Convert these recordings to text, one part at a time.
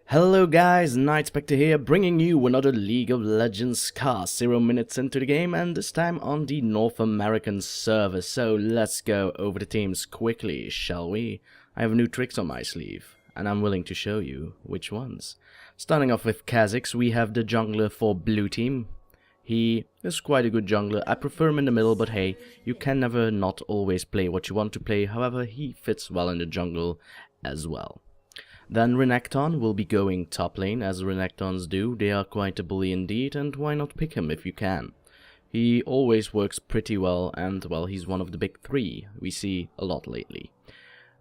Hello guys, Nightspectre here, bringing you another League of Legends cast, 0 minutes into the game, and this time on the North American server. So let's go over the teams quickly, shall we? I have new tricks on my sleeve, and I'm willing to show you which ones. Starting off with Kha'Zix, we have the jungler for blue team. He is quite a good jungler. I prefer him in the middle, but hey, you can never not always play what you want to play. However, he fits well in the jungle as well. Then Renekton will be going top lane, as Renektons do. They are quite a bully indeed, and why not pick him if you can? He always works pretty well, and well, he's one of the big three we see a lot lately.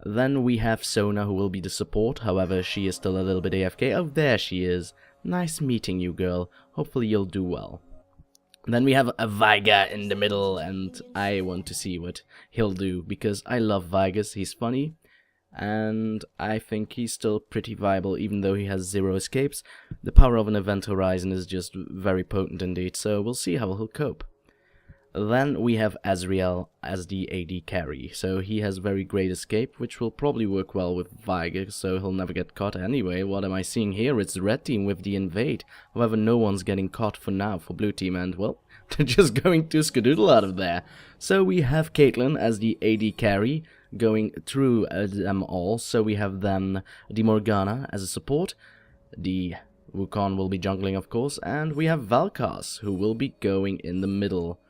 Then we have Sona, who will be the support. However, she is still a little bit AFK. Oh, there she is. Nice meeting you, girl. Hopefully you'll do well. Then we have a Veigar in the middle, and I want to see what he'll do, because I love Veigar. He's funny, and I think he's still pretty viable, even though he has 0 escapes. The power of an event horizon is just very potent indeed, so we'll see how he'll cope. Then we have Azrael as the AD carry, so he has very great escape, which will probably work well with Veigar, so he'll never get caught anyway. What am I seeing here? It's red team with the invade. However, no one's getting caught for now for blue team, and well, they're just going to skadoodle out of there. So we have Caitlyn as the AD carry, going through them all. So we have then the Morgana as a support, the Wukong will be jungling of course, and we have Vel'Koz, who will be going in the middle.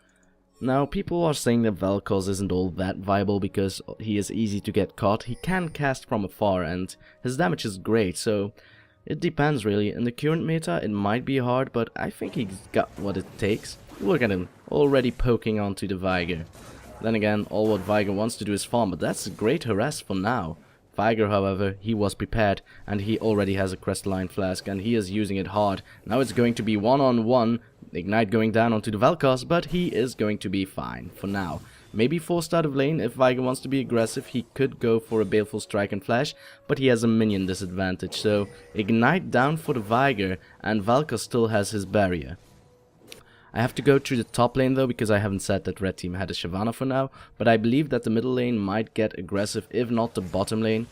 Now, people are saying that Vel'Koz isn't all that viable because he is easy to get caught. He can cast from afar and his damage is great, so it depends really. In the current meta, it might be hard, but I think he's got what it takes. Look at him, already poking onto the Veigar. Then again, all what Veigar wants to do is farm, but that's a great harass for now. Veigar, however, he was prepared, and he already has a crystalline flask, and he is using it hard. Now it's going to be one-on-one, Ignite going down onto the Vel'Koz, but he is going to be fine for now. Maybe forced out of lane. If Veigar wants to be aggressive, he could go for a Baleful Strike and Flash, but he has a minion disadvantage, so Ignite down for the Veigar, and Vel'Koz still has his barrier. I have to go through the top lane though, because I haven't said that red team had a Shyvana for now, but I believe that the middle lane might get aggressive, if not the bottom lane.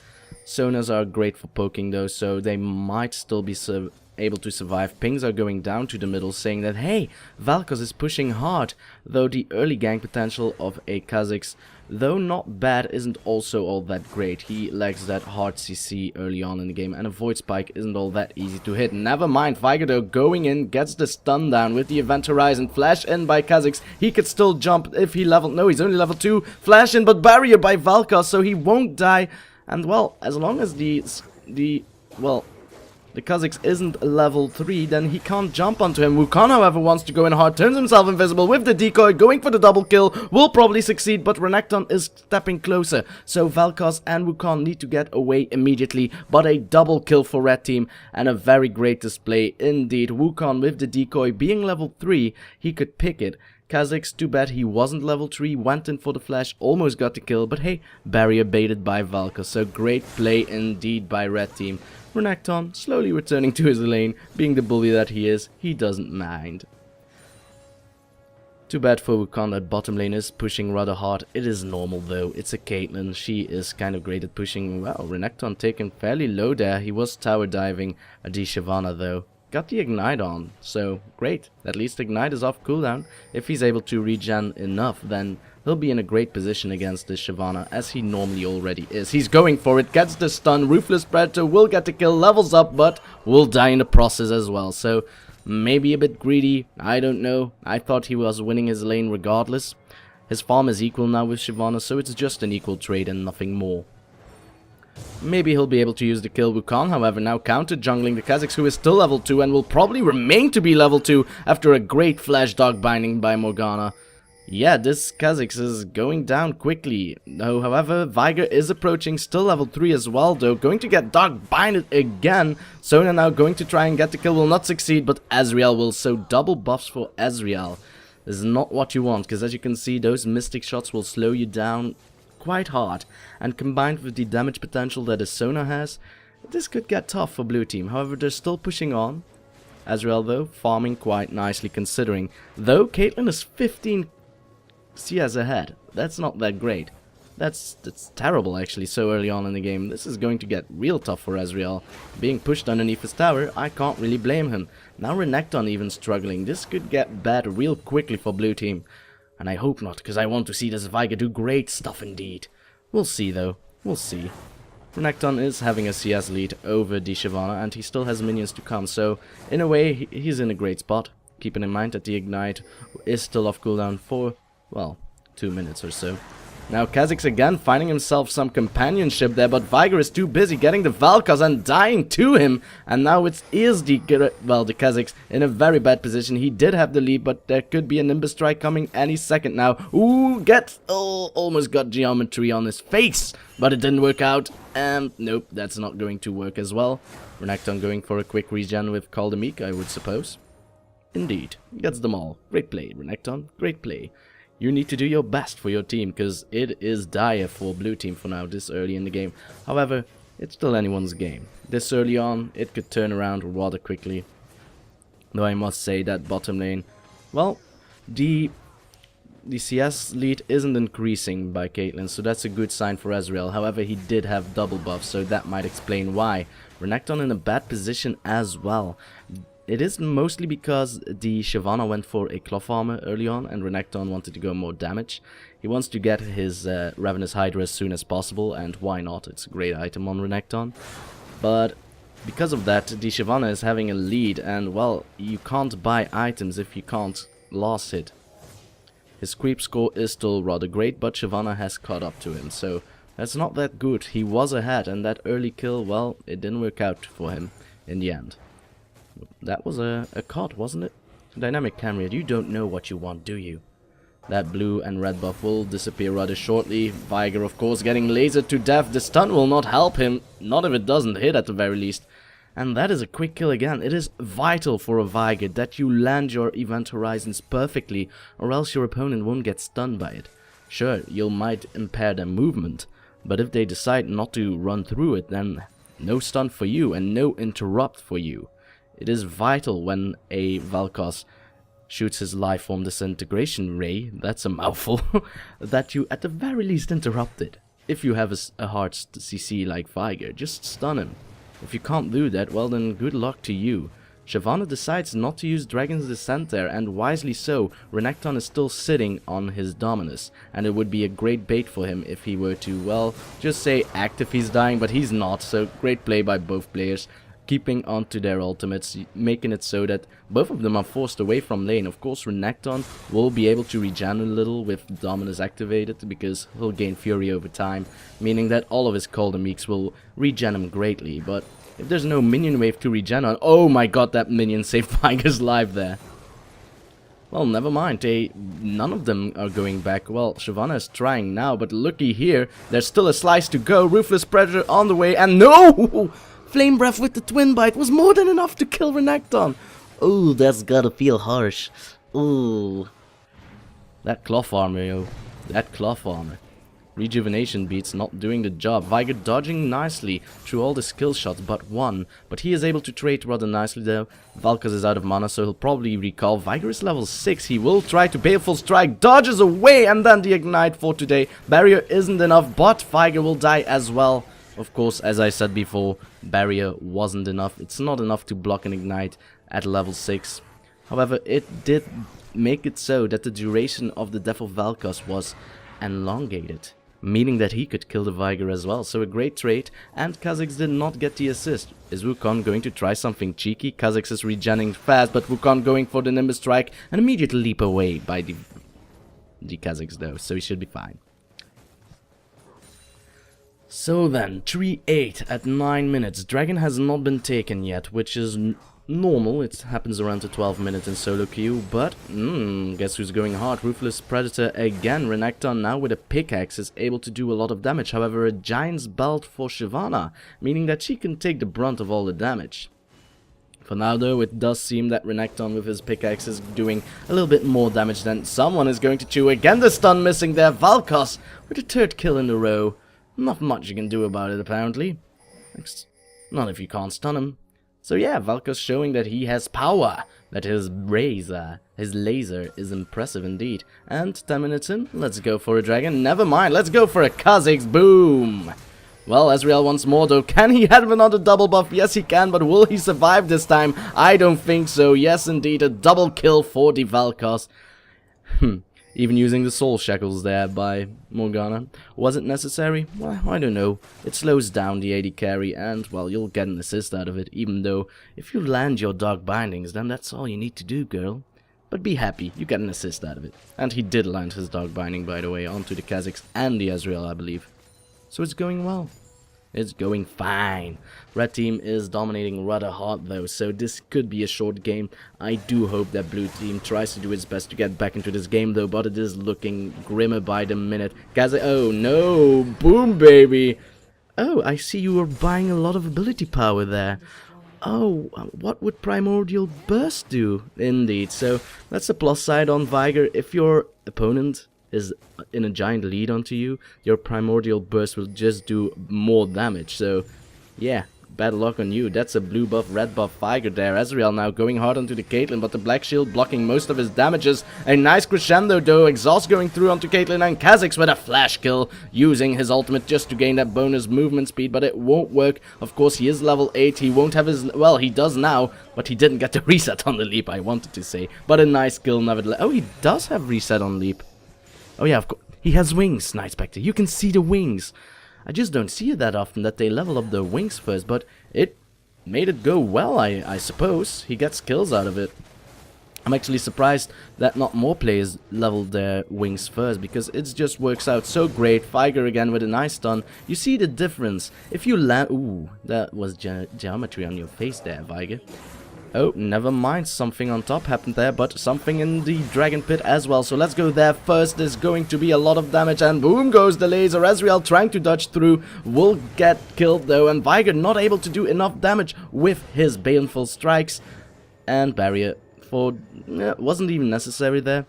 Sonas are great for poking though, so they might still be able to survive. Pings are going down to the middle, saying that hey, Vel'Koz is pushing hard, though the early gank potential of a Kha'Zix, though not bad, isn't also all that great. He lacks that hard CC early on in the game, and a Void Spike isn't all that easy to hit. Never mind, Veigar though going in, gets the stun down with the Event Horizon. Flash in by Kha'Zix, he could still jump if he leveled, no, he's only level 2. Flash in, but barrier by Vel'Koz, so he won't die. And well, as long as the Kha'Zix isn't level 3, then he can't jump onto him. Wukong, however, wants to go in hard, turns himself invisible with the decoy, going for the double kill, will probably succeed, but Renekton is stepping closer. So Vel'Koz and Wukong need to get away immediately, but a double kill for red team, and a very great display indeed. Wukong with the decoy being level 3, he could pick it. Kha'Zix, too bad he wasn't level 3, went in for the flash, almost got the kill, but hey, barrier baited by Vel'Koz, so great play indeed by red team. Renekton slowly returning to his lane, being the bully that he is, he doesn't mind. Too bad for Wukong that bottom lane is pushing rather hard. It is normal though, it's a Caitlyn, she is kind of great at pushing. Well, Renekton taken fairly low there, he was tower diving the Shyvana though. Got the Ignite on, so great. At least Ignite is off cooldown. If he's able to regen enough, then he'll be in a great position against this Shyvana, as he normally already is. He's going for it, gets the stun, Ruthless Predator will get the kill, levels up, but will die in the process as well. So maybe a bit greedy, I don't know. I thought he was winning his lane regardless. His farm is equal now with Shyvana, so it's just an equal trade and nothing more. Maybe he'll be able to use the kill Wukong, however, now counter jungling the Kha'Zix, who is still level 2 and will probably remain to be level 2 after a great flash dog binding by Morgana. Yeah, this Kha'Zix is going down quickly. Though, however, Veigar is approaching, still level 3 as well, though, going to get dog binded again. Sona now going to try and get the kill, will not succeed, but Azrael will, so double buffs for Azrael. This is not what you want, because as you can see, those mystic shots will slow you down quite hard, and combined with the damage potential that a Sona has, this could get tough for blue team. However, they're still pushing on. Azrael though, farming quite nicely considering. Though Caitlyn is 15 CS ahead, that's not that great. That's terrible actually, so early on in the game. This is going to get real tough for Ezreal. Being pushed underneath his tower, I can't really blame him. Now Renekton even struggling. This could get bad real quickly for blue team. And I hope not, because I want to see this Veigar do great stuff indeed. We'll see though, we'll see. Renekton is having a CS lead over the Shyvana, and he still has minions to come, so in a way he's in a great spot. Keeping in mind that the Ignite is still off cooldown for, well, 2 minutes or so. Now Kha'Zix again finding himself some companionship there, but Veigar is too busy getting the Vel'Koz and dying to him. And now it is the Kha'Zix in a very bad position. He did have the lead, but there could be a Nimbus strike coming any second now. Ooh, almost got geometry on his face, but it didn't work out. And nope, that's not going to work as well. Renekton going for a quick regen with Call the Meek, I would suppose. Indeed, gets them all. Great play, Renekton, great play. You need to do your best for your team, because it is dire for blue team for now, this early in the game. However, it's still anyone's game. This early on, it could turn around rather quickly. Though I must say that bottom lane, well, the CS lead isn't increasing by Caitlyn, so that's a good sign for Ezreal. However, he did have double buff, so that might explain why. Renekton in a bad position as well. It is mostly because the Shyvana went for a cloth armor early on and Renekton wanted to go more damage. He wants to get his Ravenous Hydra as soon as possible, and why not? It's a great item on Renekton. But because of that, the Shyvana is having a lead, and well, you can't buy items if you can't last hit. His creep score is still rather great, but Shyvana has caught up to him, so that's not that good. He was ahead, and that early kill, well, it didn't work out for him in the end. That was a COD, wasn't it? Dynamic Camera, you don't know what you want, do you? That blue and red buff will disappear rather shortly. Veigar, of course, getting lasered to death. The stun will not help him, not if it doesn't hit at the very least. And that is a quick kill again. It is vital for a Veigar that you land your event horizons perfectly, or else your opponent won't get stunned by it. Sure, you might impair their movement, but if they decide not to run through it, then no stun for you and no interrupt for you. It is vital when a Vel'Koz shoots his Lifeform Disintegration Ray, that's a mouthful, that you at the very least interrupt it. If you have a hard CC like Veigar, just stun him. If you can't do that, well then good luck to you. Shyvana decides not to use Dragon's Descent there, and wisely so. Renekton is still sitting on his Dominus, and it would be a great bait for him if he were to, well, just say act if he's dying, but he's not, so great play by both players. Keeping onto their ultimates, making it so that both of them are forced away from lane. Of course, Renekton will be able to regen a little with Dominus activated, because he'll gain Fury over time, meaning that all of his Calder Meeks will regen him greatly. But if there's no minion wave to regen on, oh my god, that minion saved Veigar's life there. Well, never mind, none of them are going back. Well, Shyvana is trying now, but looky here, there's still a slice to go. Ruthless Predator on the way, and no! Flame Breath with the Twin Bite was more than enough to kill Renekton. Ooh, that's gotta feel harsh. Ooh. That cloth armor, yo. That cloth armor. Rejuvenation beats not doing the job. Veigar dodging nicely through all the skill shots but one. But he is able to trade rather nicely though. Vel'Koz is out of mana, so he'll probably recall. Veigar is level 6. He will try to Baleful Strike. Dodges away, and then the Ignite for today. Barrier isn't enough, but Veigar will die as well. Of course, as I said before, Barrier wasn't enough. It's not enough to block an Ignite at level 6. However, it did make it so that the duration of the death of Vel'Koz was elongated, meaning that he could kill the Veigar as well. So a great trade, and Kha'Zix did not get the assist. Is Wukong going to try something cheeky? Kha'Zix is regenning fast, but Wukong going for the Nimbus Strike, and immediate leap away by the Kha'Zix though, so he should be fine. So then, 3-8 at 9 minutes. Dragon has not been taken yet, which is normal. It happens around the 12 minutes in solo queue, but guess who's going hard? Ruthless Predator again. Renekton now with a pickaxe is able to do a lot of damage. However, a Giant's Belt for Shyvana, meaning that she can take the brunt of all the damage. For now though, it does seem that Renekton with his pickaxe is doing a little bit more damage than someone is going to chew. Again the stun missing there. Vel'Koz with a third kill in a row. Not much you can do about it, apparently. Not if you can't stun him. So yeah, Vel'Koz showing that he has power, that his laser is impressive indeed. And 10 minutes in, let's go for a dragon. Never mind, let's go for a Kha'Zix. Boom! Well, Ezreal once more though. Can he have another double buff? Yes, he can, but will he survive this time? I don't think so. Yes, indeed, a double kill for the Vel'Koz. Even using the soul shackles there by Morgana. Was it necessary? Well, I don't know. It slows down the AD carry and, well, you'll get an assist out of it. Even though, if you land your dark bindings, then that's all you need to do, girl. But be happy, you get an assist out of it. And he did land his dark binding, by the way, onto the Kha'Zix and the Ezreal, I believe. So it's going well. It's going fine. Red team is dominating rather hard though, so this could be a short game. I do hope that blue team tries to do its best to get back into this game though, but it is looking grimmer by the minute. Kha'Zix, oh no, boom baby. Oh, I see you were buying a lot of ability power there. Oh, what would Primordial Burst do? Indeed, so that's a plus side on Veigar. If your opponent is in a giant lead onto you, your Primordial Burst will just do more damage. So yeah, bad luck on you. That's a blue buff, red buff Veigar there. Ezreal now going hard onto the Caitlyn, but the Black Shield blocking most of his damages. A nice crescendo though, exhaust going through onto Caitlyn, and Kha'Zix with a flash kill, using his ultimate just to gain that bonus movement speed, but it won't work. Of course, he is level 8, he won't have his, well, he does now, but he didn't get the reset on the leap, I wanted to say. But a nice kill nevertheless. Oh, he does have reset on leap. Oh yeah, of course. He has wings, Nightspectre. You can see the wings. I just don't see it that often that they level up their wings first, but it made it go well, I suppose. He gets kills out of it. I'm actually surprised that not more players leveled their wings first, because it just works out so great. Veigar again with a nice stun. You see the difference. If you land... Ooh, that was geometry on your face there, Veigar. Oh, never mind, something on top happened there, but something in the dragon pit as well. So let's go there first. There's going to be a lot of damage, and boom goes the laser. Ezreal trying to dodge through, will get killed though, and Veigar not able to do enough damage with his baleful strikes. And barrier for... wasn't even necessary there.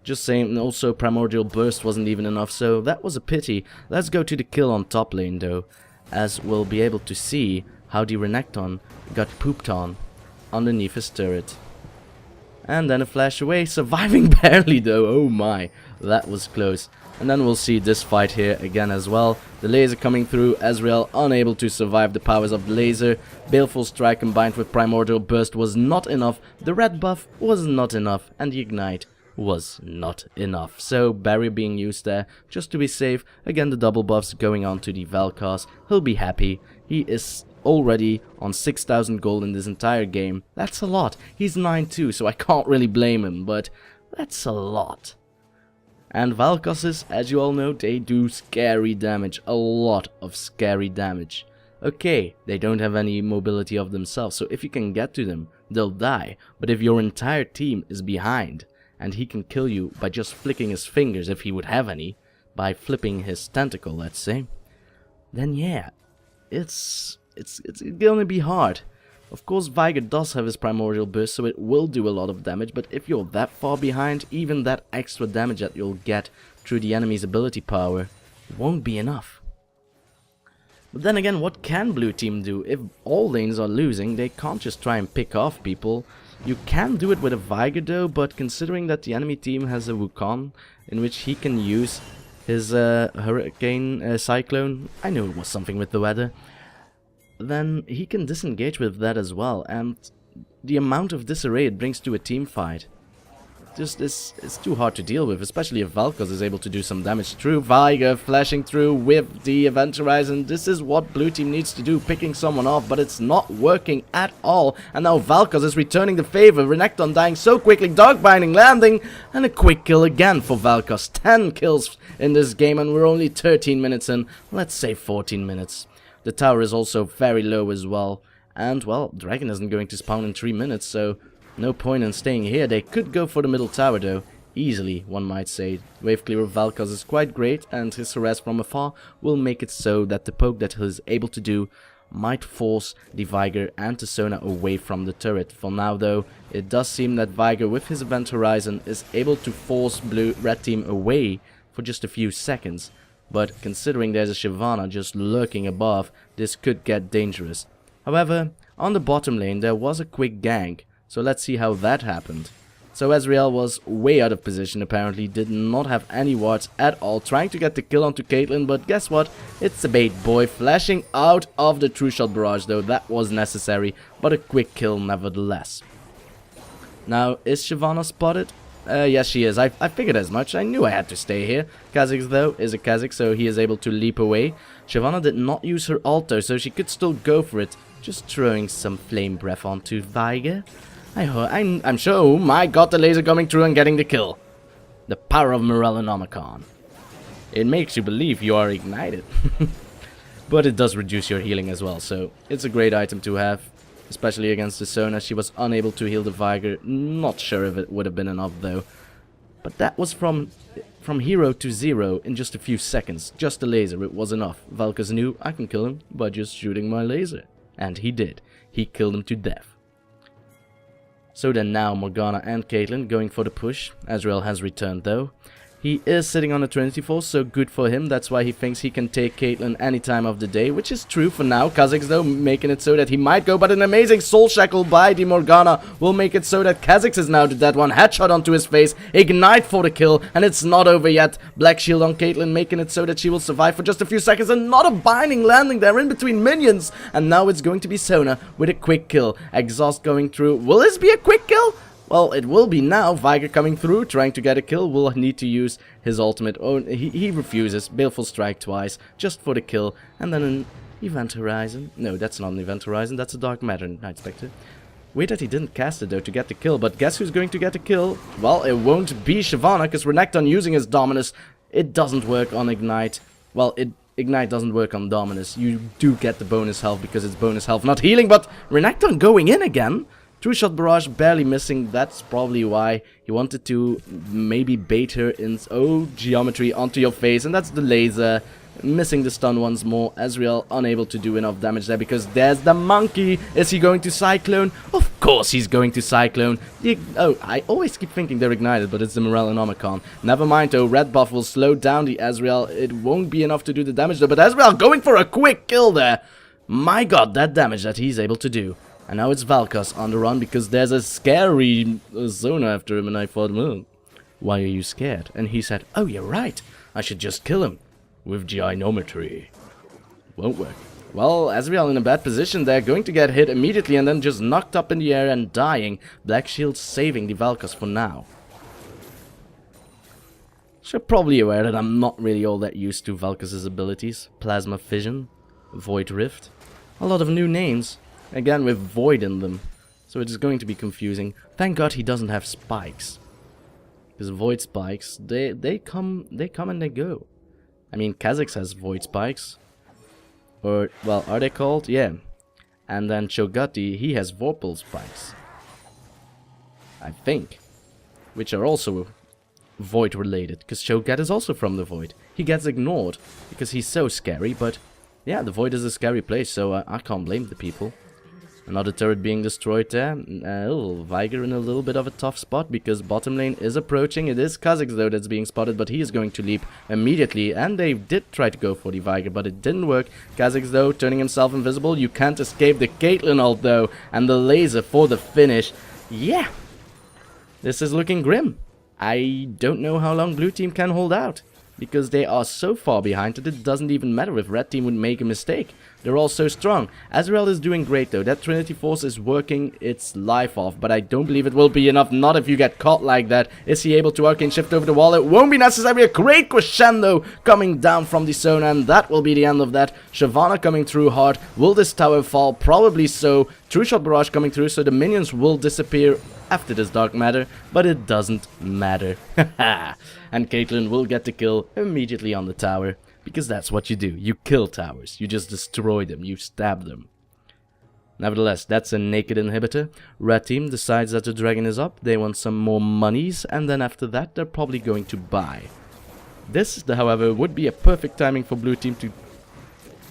Just saying, also Primordial Burst wasn't even enough, so that was a pity. Let's go to the kill on top lane though, as we'll be able to see how the Renekton got pooped on underneath his turret. And then a flash away, surviving barely though. Oh my, that was close. And then we'll see this fight here again as well. The laser coming through, Ezreal unable to survive the powers of the laser. Baleful Strike combined with Primordial Burst was not enough. The red buff was not enough, and the ignite was not enough. So barrier being used there just to be safe. Again, the double buffs going on to the Vel'Koz. He'll be happy. He is already on 6,000 gold in this entire game. That's a lot. He's 9-2, so I can't really blame him, but that's a lot. And Vel'Kozes, as you all know, they do scary damage. A lot of scary damage. Okay, they don't have any mobility of themselves, so if you can get to them, they'll die. But if your entire team is behind, and he can kill you by just flicking his fingers, if he would have any, by flipping his tentacle, let's say, then yeah, it's gonna be hard. Of course, Veigar does have his Primordial Burst, so it will do a lot of damage, but if you're that far behind, even that extra damage that you'll get through the enemy's ability power won't be enough. But then again, what can blue team do? If all lanes are losing, they can't just try and pick off people. You can do it with a Veigar though, but considering that the enemy team has a Wukong, in which he can use his Hurricane Cyclone, I knew it was something with the weather, then he can disengage with that as well, and the amount of disarray it brings to a team fight just it's too hard to deal with, especially if Vel'Koz is able to do some damage through. Veigar flashing through with the Event Horizon. This is what blue team needs to do, picking someone off, but it's not working at all. And now Vel'Koz is returning the favor. Renekton dying so quickly, Dark Binding landing, and a quick kill again for Vel'Koz. 10 kills in this game, and we're only 13 minutes in. Let's say 14 minutes. The tower is also very low as well. And, well, Dragon isn't going to spawn in 3 minutes, so no point in staying here. They could go for the middle tower, though. Easily, one might say. Wave clear of Vel'Koz is quite great, and his harass from afar will make it so that the poke that he's able to do might force the Veigar and Tsona away from the turret. For now, though, it does seem that Veigar, with his Event Horizon, is able to force red team away for just a few seconds. But considering there's a Shyvana just lurking above, this could get dangerous. However, on the bottom lane there was a quick gank. So let's see how that happened. So Ezreal was way out of position apparently, did not have any wards at all, trying to get the kill onto Caitlyn, but guess what? It's the bait boy flashing out of the true shot barrage though, that was necessary, but a quick kill nevertheless. Now, is Shyvana spotted? Yes she is, I figured as much, I knew I had to stay here. Kha'Zix though is a Kha'Zix, so he is able to leap away. Shyvana did not use her ult though, so she could still go for it, just throwing some flame breath onto Veigar. I'm sure, oh my god, the laser coming through and getting the kill. The power of Morellonomicon. It makes you believe you are ignited. But it does reduce your healing as well, so it's a great item to have. Especially against the Sona, she was unable to heal the Veigar. Not sure if it would have been enough though. But that was from hero to zero in just a few seconds. Just a laser, it was enough. Vel'Koz knew I can kill him by just shooting my laser. And he did. He killed him to death. So then now Morgana and Caitlyn going for the push. Ezreal has returned though. He is sitting on a Trinity Force, so good for him. That's why he thinks he can take Caitlyn any time of the day, which is true for now. Kha'Zix though making it so that he might go, but an amazing Soul Shackle by the Morgana will make it so that Kha'Zix is now the dead one. Headshot onto his face, Ignite for the kill, and it's not over yet. Black Shield on Caitlyn making it so that she will survive for just a few seconds, and not a binding landing there in between minions. And now it's going to be Sona with a quick kill. Exhaust going through. Will this be a quick kill? Well, it will be now. Veigar coming through, trying to get a kill, will need to use his ultimate. Oh, he refuses. Baleful Strike twice, just for the kill. And then an Event Horizon. No, that's not an Event Horizon, that's a Dark Matter, Nightspectre. Weird that he didn't cast it though to get the kill, but guess who's going to get the kill? Well, it won't be Shyvana, because Renekton using his Dominus. It doesn't work on Ignite. Well, Ignite doesn't work on Dominus. You do get the bonus health because it's bonus health, not healing, but Renekton going in again. True shot barrage barely missing, that's probably why he wanted to maybe bait her in geometry onto your face, and that's the laser. Missing the stun once more. Ezreal unable to do enough damage there because there's the monkey. Is he going to Cyclone? Of course he's going to Cyclone. I always keep thinking they're ignited, but it's the Morellonomicon. Never mind though, red buff will slow down the Ezreal. It won't be enough to do the damage though, but Ezreal going for a quick kill there. My god, that damage that he's able to do. And now it's Vel'Koz on the run because there's a scary Zona after him, and I thought, well, why are you scared? And he said, oh, you're right, I should just kill him with Geometry. Won't work. Well, Ezreal in a bad position there, going to get hit immediately and then just knocked up in the air and dying. Black Shield saving the Vel'Koz for now. So you're probably aware that I'm not really all that used to Vel'Koz's abilities. Plasma Fission, Void Rift, a lot of new names. Again, with Void in them. So it is going to be confusing. Thank God he doesn't have spikes. Because Void Spikes, they come and they go. I mean, Kha'Zix has Void Spikes. Or, well, are they called? Yeah. And then Cho'Gath, he has Vorpal Spikes. I think. Which are also Void related. Because Cho'Gath is also from the Void. He gets ignored. Because he's so scary, but... yeah, the Void is a scary place, so I can't blame the people. Another turret being destroyed there. Veigar in a little bit of a tough spot because bottom lane is approaching. It is Kha'Zix though that's being spotted, but he is going to leap immediately. And they did try to go for the Veigar, but it didn't work. Kha'Zix though turning himself invisible. You can't escape the Caitlyn ult though. And the laser for the finish. Yeah, this is looking grim. I don't know how long blue team can hold out. Because they are so far behind that it doesn't even matter if red team would make a mistake. They're all so strong. Ezreal is doing great though. That Trinity Force is working its life off. But I don't believe it will be enough. Not if you get caught like that. Is he able to arcane shift over the wall? It won't be necessary. A great crescendo coming down from the Sona. And that will be the end of that. Shyvana coming through hard. Will this tower fall? Probably so. True Shot Barrage coming through. So the minions will disappear after this Dark Matter, but it doesn't matter. And Caitlyn will get the kill immediately on the tower, because that's what you do. You kill towers. You just destroy them. You stab them. Nevertheless, that's a naked inhibitor. Red team decides that the dragon is up. They want some more monies, and then after that they're probably going to buy. This, however, would be a perfect timing for blue team to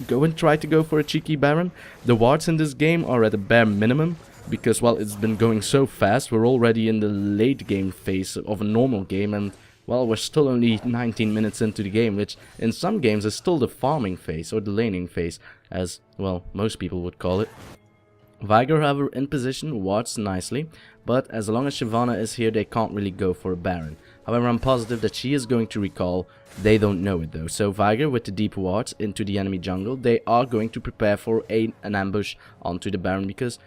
go and try to go for a cheeky Baron. The wards in this game are at a bare minimum. Because, well, it's been going so fast, we're already in the late game phase of a normal game, and, well, we're still only 19 minutes into the game, which in some games is still the farming phase, or the laning phase, as, well, most people would call it. Veigar, however, in position, wards nicely, but as long as Shyvana is here, they can't really go for a Baron. However, I'm positive that she is going to recall. They don't know it though. So Veigar with the deep wards into the enemy jungle, they are going to prepare for an ambush onto the Baron, because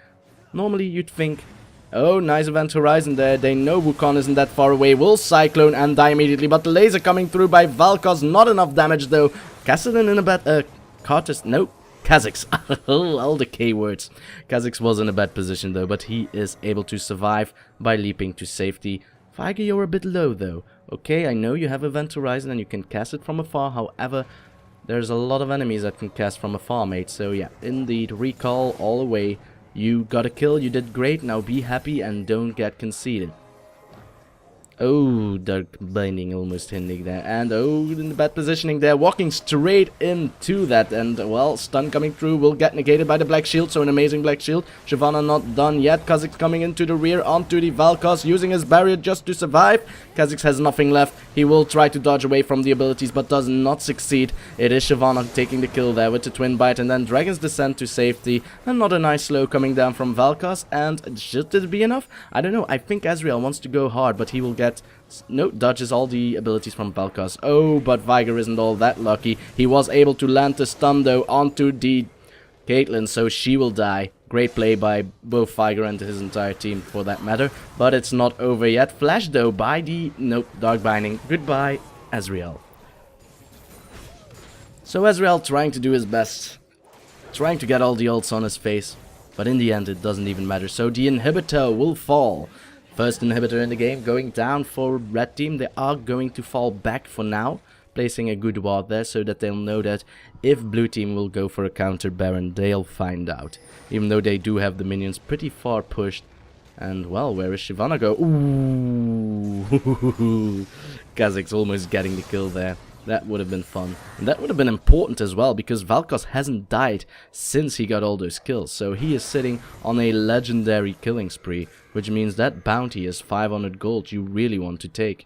normally you'd think, oh, nice event horizon there. They know Wukong isn't that far away. Will Cyclone and die immediately, but the laser coming through by Vel'Koz, not enough damage though. Kassadin in a bad, Cartus, nope. Kha'Zix, all the K words. Kha'Zix was in a bad position though, but he is able to survive by leaping to safety. Veigar, you're a bit low though. Okay, I know you have Event Horizon and you can cast it from afar, however, there's a lot of enemies that can cast from afar, mate. So yeah, indeed, recall all the way. You got a kill, you did great, now be happy and don't get conceited. Oh, Dark Binding almost hitting there, and oh, in the bad positioning there, walking straight into that, and well, stun coming through will get negated by the Black Shield, so an amazing Black Shield. Shyvana not done yet. Kha'Zix coming into the rear onto the Vel'Koz, using his barrier just to survive. Kha'Zix has nothing left. He will try to dodge away from the abilities, but does not succeed. It is Shyvana taking the kill there with the Twin Bite, and then Dragon's Descent to safety. Another nice slow coming down from Vel'Koz, and should it be enough? I don't know. I think Ezreal wants to go hard, but he will get... No, dodges all the abilities from Vel'Koz. Oh, but Veigar isn't all that lucky. He was able to land the stun though onto the Caitlyn, so she will die. Great play by both Veigar and his entire team for that matter. But it's not over yet. Flash though by the... Nope, Dark Binding. Goodbye, Ezreal. So Ezreal trying to do his best. Trying to get all the ults on his face. But in the end it doesn't even matter. So the inhibitor will fall. First inhibitor in the game going down for red team. They are going to fall back for now, placing a good ward there so that they'll know that if blue team will go for a counter Baron, they'll find out. Even though they do have the minions pretty far pushed. And well, where is Shyvana go? Ooh, Kha'Zix almost getting the kill there. That would have been fun. And that would have been important as well, because Vel'Koz hasn't died since he got all those kills. So he is sitting on a legendary killing spree, which means that bounty is 500 gold you really want to take.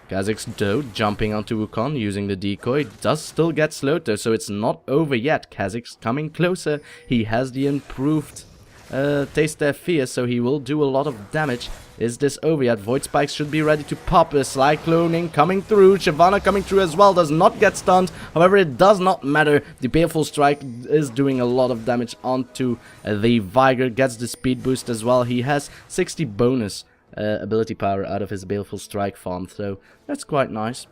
Kha'Zix though, jumping onto Wukong, using the decoy, does still get slowed though, so it's not over yet. Kha'Zix coming closer. He has the improved taste their fear, so he will do a lot of damage. Is this over yet? Void Spikes should be ready to pop. A Cycloning coming through. Shyvana coming through as well. Does not get stunned. However, it does not matter. The Baleful Strike is doing a lot of damage onto the Veigar. Gets the speed boost as well. He has 60 bonus ability power out of his Baleful Strike farm. So that's quite nice.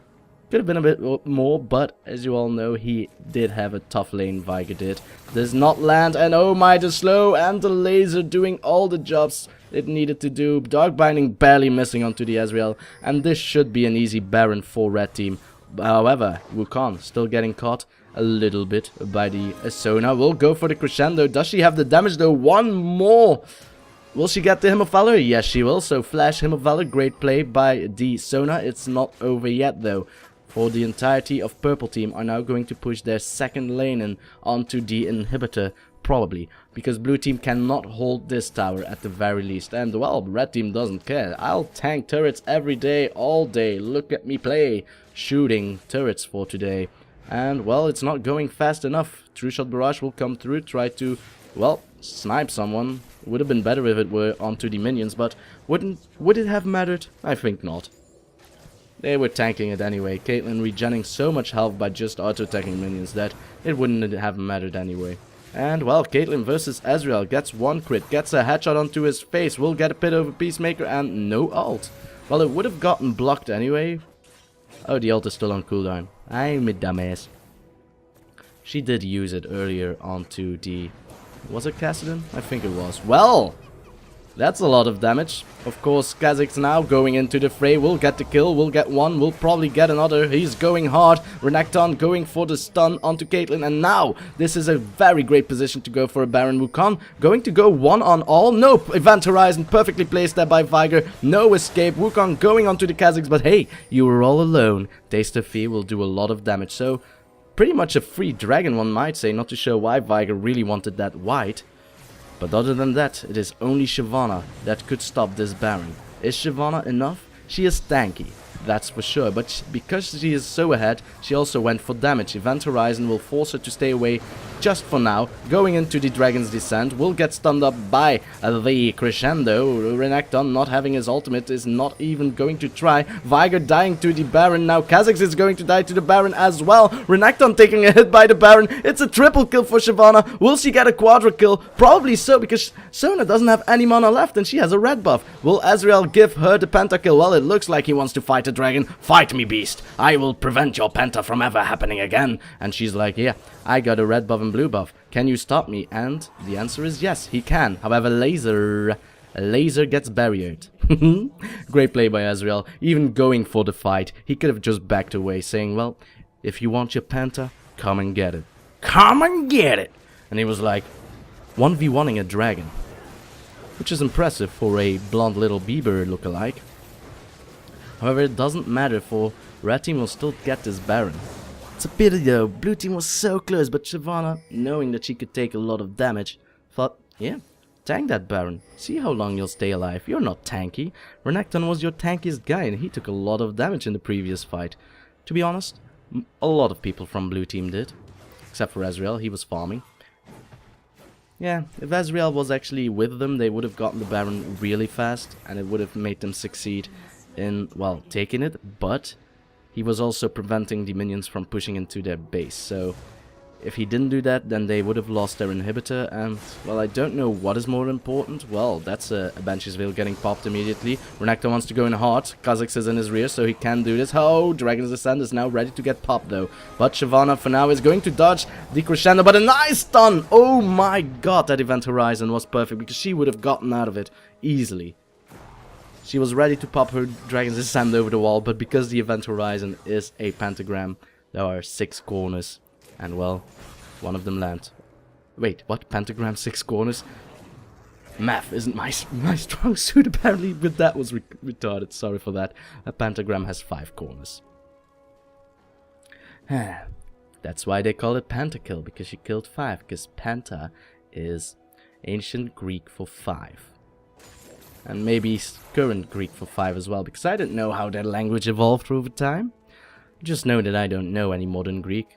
Could have been a bit more, but as you all know, he did have a tough lane, Veigar did. Does not land, and oh my, the slow and the laser doing all the jobs it needed to do. Dark Binding barely missing onto the Ezreal, and this should be an easy Baron for red team. However, Wukong still getting caught a little bit by the Sona. Will go for the crescendo. Does she have the damage though? One more! Will she get the Hymn of Valor? Yes, she will. So Flash, Hymn of Valor, great play by the Sona. It's not over yet though. For the entirety of purple team are now going to push their second lane in onto the inhibitor, probably, because blue team cannot hold this tower at the very least. And well, red team doesn't care. I'll tank turrets every day, all day. Look at me play, shooting turrets for today. And well, it's not going fast enough. True Shot Barrage will come through, try to, well, snipe someone. Would have been better if it were onto the minions, but would it have mattered? I think not. They were tanking it anyway. Caitlyn regenerating so much health by just auto-attacking minions that it wouldn't have mattered anyway. And well, Caitlyn versus Ezreal gets one crit, gets a headshot onto his face, will get a pit over Peacemaker and no ult. Well, it would have gotten blocked anyway. Oh, the ult is still on cooldown. I'm a dumbass. She did use it earlier onto the... Was it Kassadin? I think it was. Well! That's a lot of damage. Of course, Kha'Zix now going into the fray. Will get the kill, will get one, will probably get another. He's going hard. Renekton going for the stun onto Caitlyn. And now, this is a very great position to go for a Baron. Wukong going to go one on all. Nope, Event Horizon perfectly placed there by Veigar. No escape. Wukong going onto the Kha'Zix. But hey, you were all alone. Taste of Fear will do a lot of damage. So, pretty much a free dragon, one might say. Not to show why Veigar really wanted that white. But other than that, it is only Shyvana that could stop this Baron. Is Shyvana enough? She is tanky. that's for sure. But because she is so ahead, she also went for damage. Event Horizon will force her to stay away just for now. Going into the Dragon's Descent, will get stunned up by the Crescendo. Renekton not having his ultimate is not even going to try. Veigar dying to the Baron. Now Kha'Zix is going to die to the Baron as well. Renekton taking a hit by the Baron. It's a triple kill for Shyvana. Will she get a quadra kill? Probably so, because Sona doesn't have any mana left and she has a red buff. Will Ezreal give her the pentakill? Well, it looks like he wants to fight a dragon. Fight me, beast. I will prevent your penta from ever happening again. And she's like, yeah, I got a red buff and blue buff. Can you stop me? And the answer is yes, he can. However, Laser gets barriered. Great play by Ezreal. Even going for the fight, he could have just backed away, saying, well, if you want your penta, come and get it. Come and get it! And he was like, 1v1ing a dragon. Which is impressive for a blonde little Bieber lookalike. However, it doesn't matter, for red team will still get this Baron. It's a pity though, blue team was so close, but Shyvana, knowing that she could take a lot of damage, thought, yeah, tank that Baron. See how long you'll stay alive. You're not tanky. Renekton was your tankiest guy and he took a lot of damage in the previous fight. To be honest, a lot of people from blue team did. Except for Ezreal, he was farming. Yeah, if Ezreal was actually with them, they would have gotten the Baron really fast, and it would have made them succeed in, well, taking it, but he was also preventing the minions from pushing into their base, so if he didn't do that, then they would have lost their inhibitor, and, well, I don't know what is more important. Well, that's a Banshee's Veil getting popped immediately. Renekton wants to go in hard. Kha'Zix is in his rear, so he can do this. Oh, Dragon's Descent is now ready to get popped, though. But Shyvana, for now, is going to dodge the Crescendo, but a nice stun! Oh my god, that Event Horizon was perfect, because she would have gotten out of it easily. She was ready to pop her Dragon's Descent over the wall, but because the Event Horizon is a pentagram, there are 6 corners. And well, one of them land. Wait, what? Pentagram, 6 corners? Math isn't my strong suit apparently, but that was retarded. Sorry for that. A pentagram has 5 corners. That's why they call it pentakill, because she killed 5. Because penta is ancient Greek for 5. And maybe current Greek for 5 as well, because I didn't know how that language evolved over time. Just know that I don't know any modern Greek.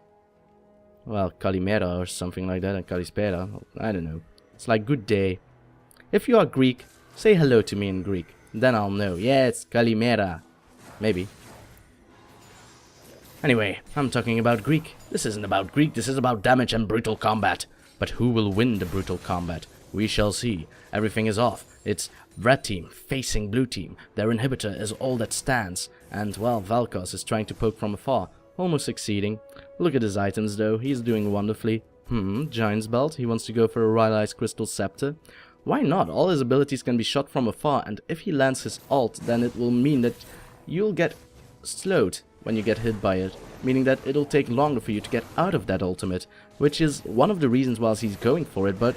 Well, Kalimera or something like that, and Kalispera, I don't know. It's like good day. If you are Greek, say hello to me in Greek. Then I'll know. Yeah, it's Kalimera. Maybe. Anyway, I'm talking about Greek. This isn't about Greek, this is about damage and brutal combat. But who will win the brutal combat? We shall see. Everything is off. It's red team facing blue team. Their inhibitor is all that stands. And, well, Vel'Koz is trying to poke from afar. Almost succeeding. Look at his items though, he's doing wonderfully. Giant's Belt, he wants to go for a Rylai's Crystal Scepter. Why not? All his abilities can be shot from afar, and if he lands his ult, then it will mean that you'll get slowed when you get hit by it. Meaning that it'll take longer for you to get out of that ultimate, which is one of the reasons why he's going for it, but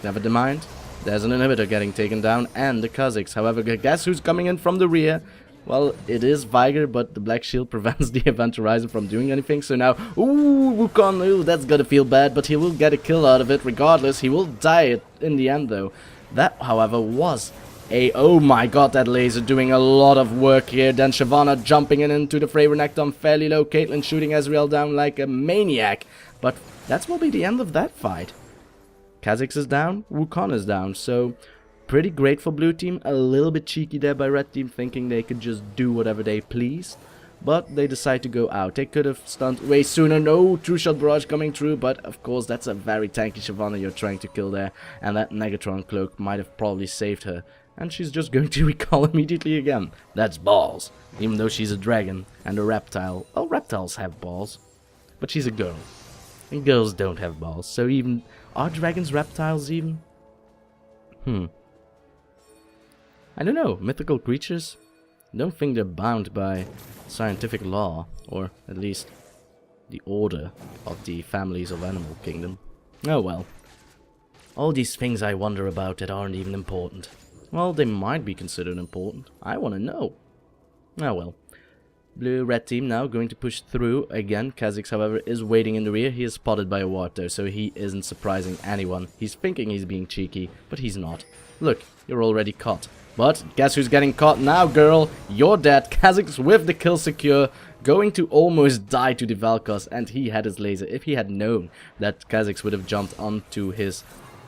never mind. There's an inhibitor getting taken down, and the Kha'Zix. However, guess who's coming in from the rear? Well, it is Veigar, but the Black Shield prevents the Event Horizon from doing anything. So now, ooh, Wukong, ooh, that's gonna feel bad, but he will get a kill out of it regardless. He will die in the end, though. That, however, was a... Oh my god, that laser doing a lot of work here. Then Shyvana jumping into the fray. Renekton fairly low. Caitlyn shooting Ezreal down like a maniac. But that will be the end of that fight. Kha'Zix is down, Wukong is down, so... Pretty great for blue team, a little bit cheeky there by red team, thinking they could just do whatever they please. But they decide to go out. They could have stunned way sooner. No, True Shot Barrage coming through, but of course that's a very tanky Shyvana you're trying to kill there. And that Negatron Cloak might have probably saved her. And she's just going to recall immediately again. That's balls. Even though she's a dragon and a reptile. Well, reptiles have balls. But she's a girl. And girls don't have balls. So even... Are dragons reptiles even? I don't know, mythical creatures? I don't think they're bound by scientific law, or at least the order of the families of Animal Kingdom. Oh well. All these things I wonder about that aren't even important. Well, they might be considered important. I want to know. Oh well. Red team now going to push through again. Kha'Zix, however, is waiting in the rear. He is spotted by a ward though, so he isn't surprising anyone. He's thinking he's being cheeky, but he's not. Look, you're already caught. But guess who's getting caught now, girl? You're dead. Kha'Zix with the kill secure, going to almost die to the Vel'Koz, and he had his laser. If he had known that Kha'Zix would have jumped onto his,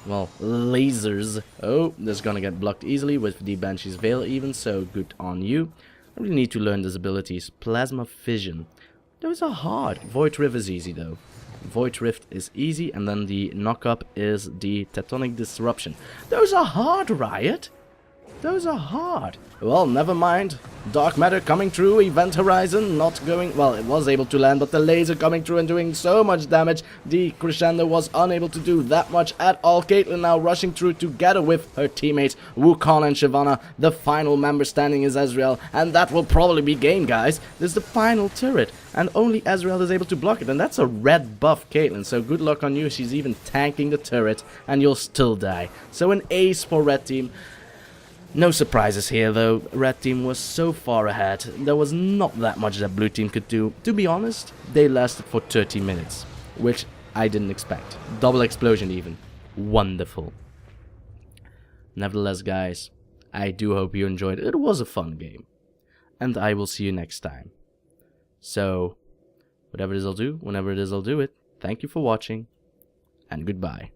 well, lasers. Oh, this is gonna get blocked easily with the Banshee's Veil even, so good on you. I really need to learn these abilities. Plasma Fission. Those are hard. Void Rift is easy though. Void Rift is easy, and then the knock-up is the Tectonic Disruption. Those are hard, Riot. Those are hard. Well, never mind. Dark Matter coming through, Event Horizon not going... Well, it was able to land, but the laser coming through and doing so much damage. The Crescendo was unable to do that much at all. Caitlyn now rushing through together with her teammates, Wukong and Shyvana. The final member standing is Ezreal, and that will probably be game, guys. This is the final turret, and only Ezreal is able to block it, and that's a red buff Caitlyn, so good luck on you. She's even tanking the turret, and you'll still die. So an ace for red team. No surprises here though, red team was so far ahead, there was not that much that blue team could do. To be honest, they lasted for 30 minutes, which I didn't expect. Double explosion even. Wonderful. Nevertheless guys, I do hope you enjoyed it. It was a fun game. And I will see you next time. So, whatever it is I'll do, whenever it is I'll do it. Thank you for watching, and goodbye.